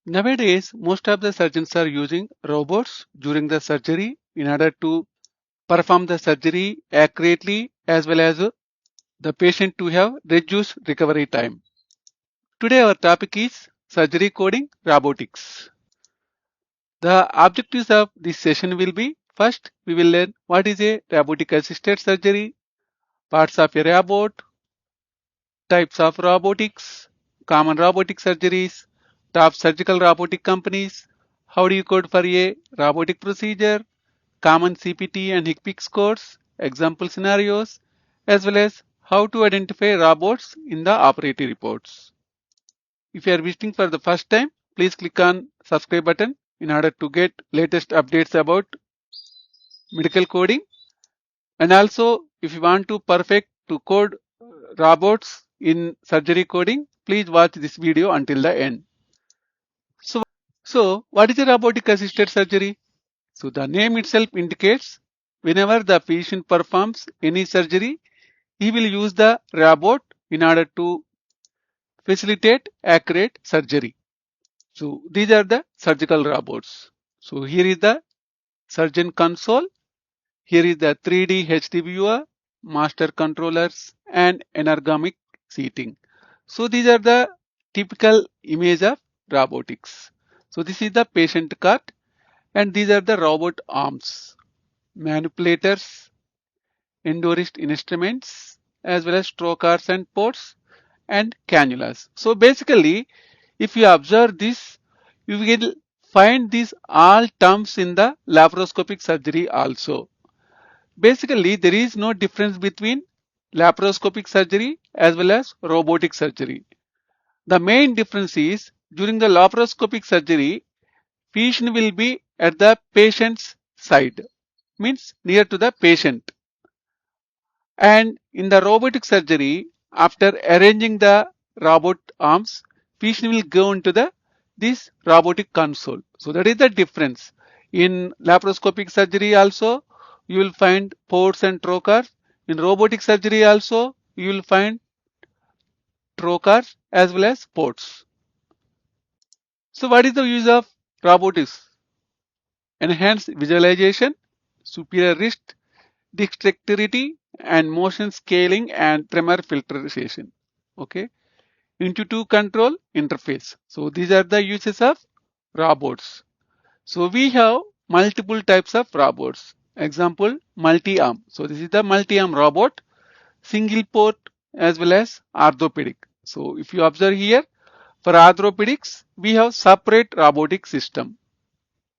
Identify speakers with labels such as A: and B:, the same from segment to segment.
A: Nowadays, most of the surgeons are using robots during the surgery in order to perform the surgery accurately as well as the patient to have reduced recovery time. Today our topic is surgery coding robotics. The objectives of this session will be: first, we will learn what is a robotic assisted surgery, parts of a robot, types of robotics, common robotic surgeries, top surgical robotic companies, how do you code for a robotic procedure, common CPT and HCPC scores, example scenarios, as well as how to identify robots in the operative reports. If you are visiting for the first time, please click on subscribe button in order to get latest updates about medical coding. And also, if you want to perfect to code robots in surgery coding, please watch this video until the end. So what is a robotic assisted surgery? So the name itself indicates whenever the patient performs any surgery, he will use the robot in order to facilitate accurate surgery. So these are the surgical robots. So here is the surgeon console. Here is the 3D HD viewer, master controllers, and ergonomic seating. So these are the typical image of robotics. So this is the patient cart, and these are the robot arms, manipulators, endorist instruments, as well as trocars and ports and cannulas. So basically, if you observe this, you will find these all terms in the laparoscopic surgery also. Basically, there is no difference between laparoscopic surgery as well as robotic surgery. The main difference is during the laparoscopic surgery, patient will be at the patient's side, means near to the patient. And in the robotic surgery, after arranging the robot arms, patient will go into this robotic console. So that is the difference. In laparoscopic surgery also, you will find ports and trocars. In robotic surgery also, you will find trocars as well as ports. So what is the use of robotics? Enhanced visualization, superior wrist dexterity, and motion scaling and tremor filtration. Okay. Intuitive control interface. So these are the uses of robots. So we have multiple types of robots. Example, multi-arm. So this is the multi-arm robot, single port as well as orthopedic. So if you observe here, for orthopedics, we have separate robotic system.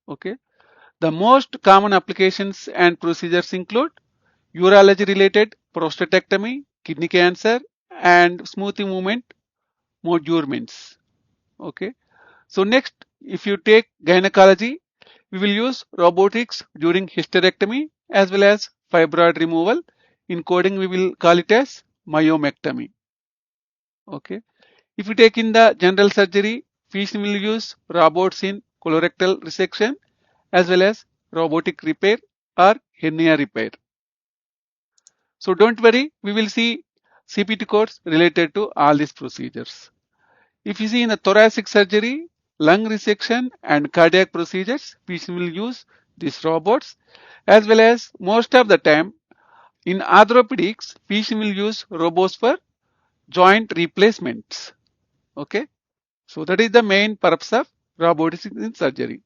A: Okay. The most common applications and procedures include urology related prostatectomy, kidney cancer, and smoothing movement measurements. Okay. So next, if you take gynecology, we will use robotics during hysterectomy as well as fibroid removal. In coding, we will call it as myomectomy. Okay. If you take in the general surgery, physician will use robots in colorectal resection as well as robotic repair or hernia repair. So don't worry, we will see CPT codes related to all these procedures. If you see in the thoracic surgery, lung resection and cardiac procedures, patient will use these robots, as well as most of the time in orthopedics, patient will use robots for joint replacements. Okay, so that is the main purpose of robotics in surgery.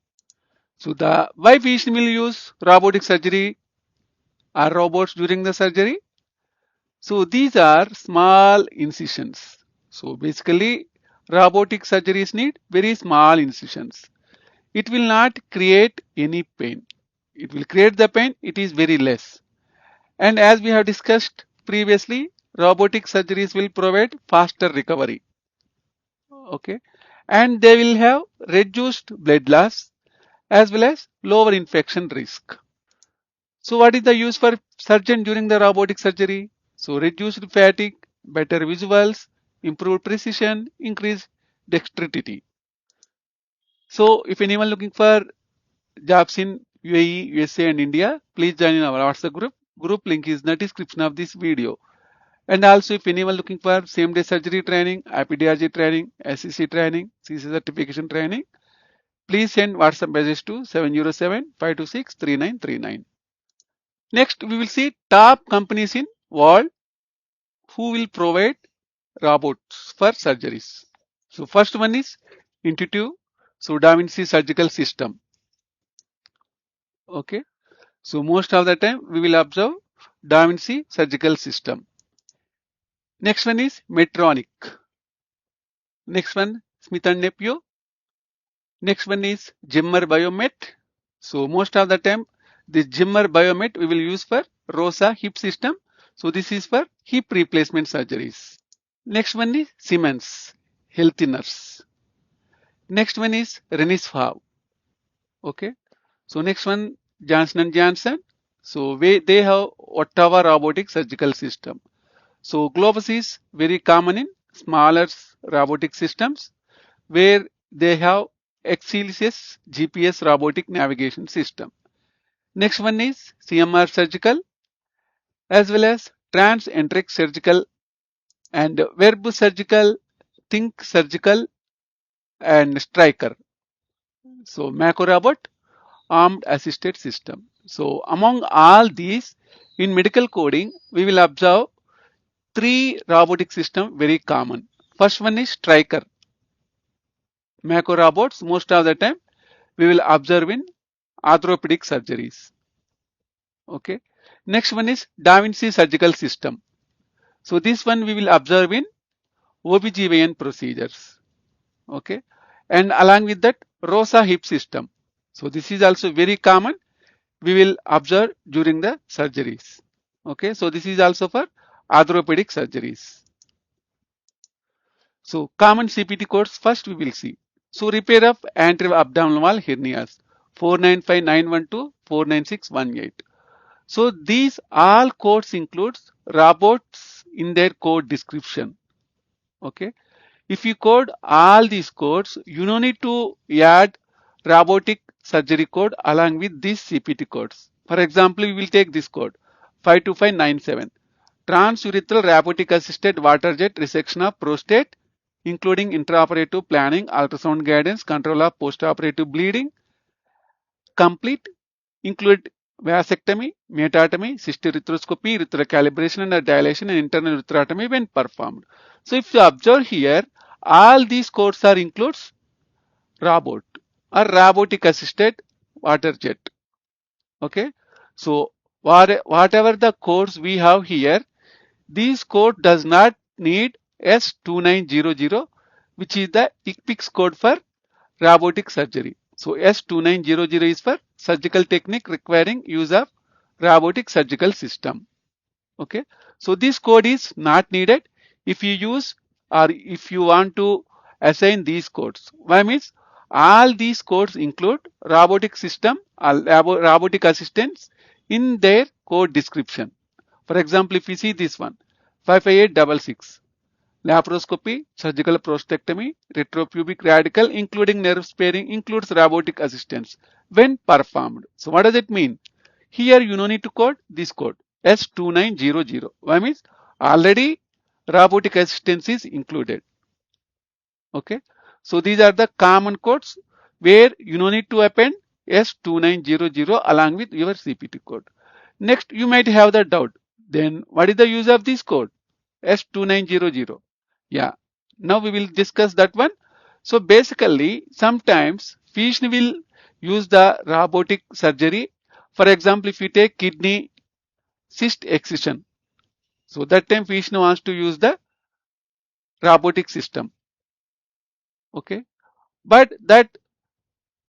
A: So the why patient will use robotic surgery or robots during the surgery? So these are small incisions. So basically, robotic surgeries need very small incisions. It will not create any pain. It will create the pain, it is very less. And as we have discussed previously, robotic surgeries will provide faster recovery. Okay. And they will have reduced blood loss as well as lower infection risk. So what is the use for surgeon during the robotic surgery? So reduced fatigue, better visuals, improved precision, increased dexterity. So if anyone looking for jobs in UAE, USA and India, please join in our WhatsApp group. Group link is in the description of this video. And also if anyone looking for same day surgery training, IPDRG training, SCC training, CC certification training, please send WhatsApp message to 707-526-3939. Next, we will see top companies in world who will provide robots for surgeries. So first one is Intuitive, so Da Vinci surgical system. Okay. So most of the time we will observe Da Vinci surgical system. Next one is Medtronic. Next one Smith and Nephew. Next one is Zimmer Biomet. So most of the time this Zimmer Biomet we will use for ROSA hip system. So this is for hip replacement surgeries. Next one is Siemens Healthineers. Next one is Renishaw. Okay. So next one Johnson and Johnson. So they have Ottawa robotic surgical system. So Globus is very common in smaller robotic systems where they have Excelsis GPS robotic navigation system. Next one is CMR surgical as well as Trans-Enteric surgical and Verb surgical, Think surgical and Striker. So Mako robot armed assisted system. So among all these in medical coding we will observe three robotic system very common. First one is Striker. Mako robots most of the time we will observe in orthopedic surgeries. Okay. Next one is Da Vinci surgical system. So this one we will observe in OBGYN procedures. Okay. And along with that ROSA hip system. So this is also very common. We will observe during the surgeries. Okay. So this is also for orthopedic surgeries. So common CPT codes first we will see. So repair of anterior abdominal wall hernias 495912 49618. So these all codes includes robots in their code description. Okay. If you code all these codes, you don't need to add robotic surgery code along with these CPT codes. For example, we will take this code 52597. Transurethral robotic assisted water jet resection of prostate, including intraoperative planning, ultrasound guidance, control of postoperative bleeding, complete, include vasectomy, myotomy, cystourethoscopy, urethral calibration and dilation and internal ureterotomy when performed. So if you observe here, all these codes are includes robot or robotic assisted water jet. Okay. So whatever the codes we have here, this code does not need S2900, which is the ICPICS code for robotic surgery. So S2900 is for surgical technique requiring use of robotic surgical system. Okay. So this code is not needed if you use or if you want to assign these codes. Why means all these codes include robotic system or robotic assistants in their code description. For example, if you see this one 55866. Laparoscopy, surgical prostatectomy, retropubic radical, including nerve sparing, includes robotic assistance when performed. So what does it mean? Here you no need to code this code S2900. Why means already robotic assistance is included. Okay. So these are the common codes where you no need to append S2900 along with your CPT code. Next, you might have the doubt. Then what is the use of this code? S2900. Yeah, now we will discuss that one. So basically, sometimes physician will use the robotic surgery. For example, if you take kidney cyst excision, so that time physician wants to use the robotic system. Okay, but that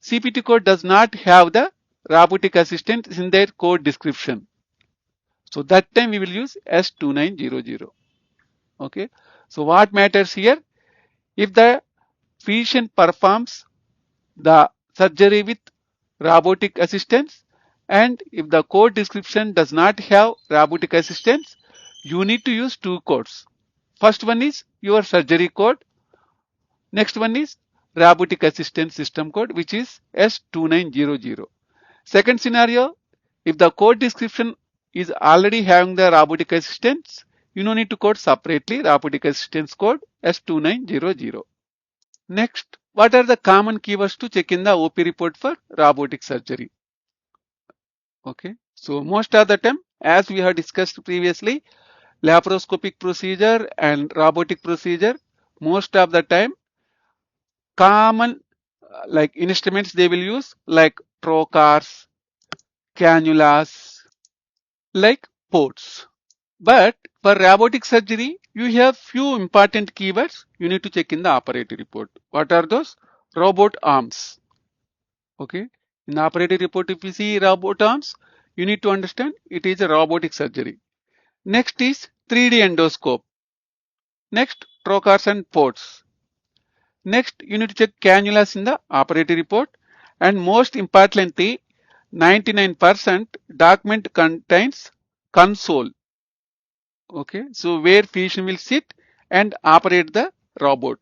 A: CPT code does not have the robotic assistant in their code description. So that time we will use S2900. Okay, so what matters here? If the physician performs the surgery with robotic assistance and if the code description does not have robotic assistance, you need to use two codes. First one is your surgery code. Next one is robotic assistance system code, which is S2900. Second scenario, if the code description is already having the robotic assistance, you don't need to code separately robotic assistance code S2900. Next, what are the common keywords to check in the OP report for robotic surgery? Okay, so most of the time, as we have discussed previously, laparoscopic procedure and robotic procedure, most of the time, common like instruments they will use like trocars, cannulas, like ports. But for robotic surgery, you have few important keywords you need to check in the operative report. What are those? Robot arms. Okay. In the operative report, if you see robot arms, you need to understand it is a robotic surgery. Next is 3D endoscope. Next, trocars and ports. Next, you need to check cannulas in the operative report. And most importantly, 99% document contains console. Okay, so where physician will sit and operate the robot.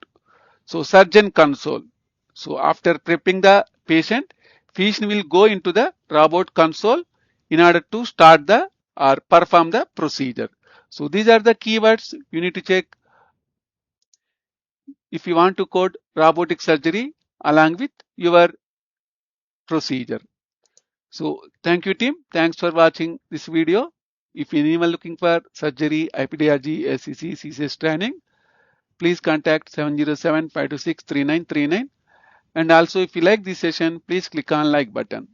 A: So surgeon console. So after prepping the patient, physician will go into the robot console in order to start the or perform the procedure. So these are the keywords you need to check if you want to code robotic surgery along with your procedure. So thank you team. Thanks for watching this video. If anyone looking for surgery, IPDRG, SCC, CCS training, please contact 707-526-3939. And also if you like this session, please click on like button.